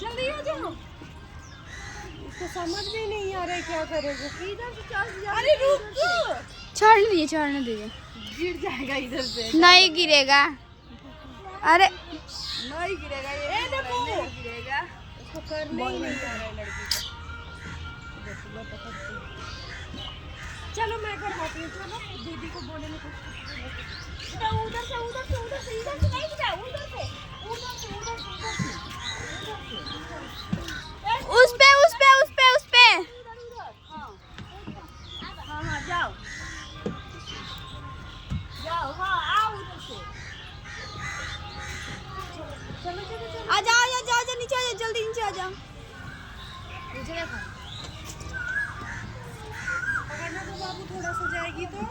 जल्दी आ जाओ। इसको समझ भी नहीं आ रहा है क्या करेगा। इधर से चल जा। अरे रुक, छोड़ने दीजिए। गिर जाएगा इधर से। नहीं गिरेगा। अरे नहीं गिरेगा ये। देखो नहीं गिरेगा। इसको करने ही नहीं आ रहा है लड़की को। चलो मैं करवाती हूँ। चलो दीदी को बोलने में कुछ उधर से नहीं गिरा। उस पे हाँ जाओ हाँ आओ उधर से। चलो आ जा नीचे आ जा, जल्दी नीचे आ जा। मुझे देखो पकड़ना तो बाबू थोड़ा सा जाएगी तो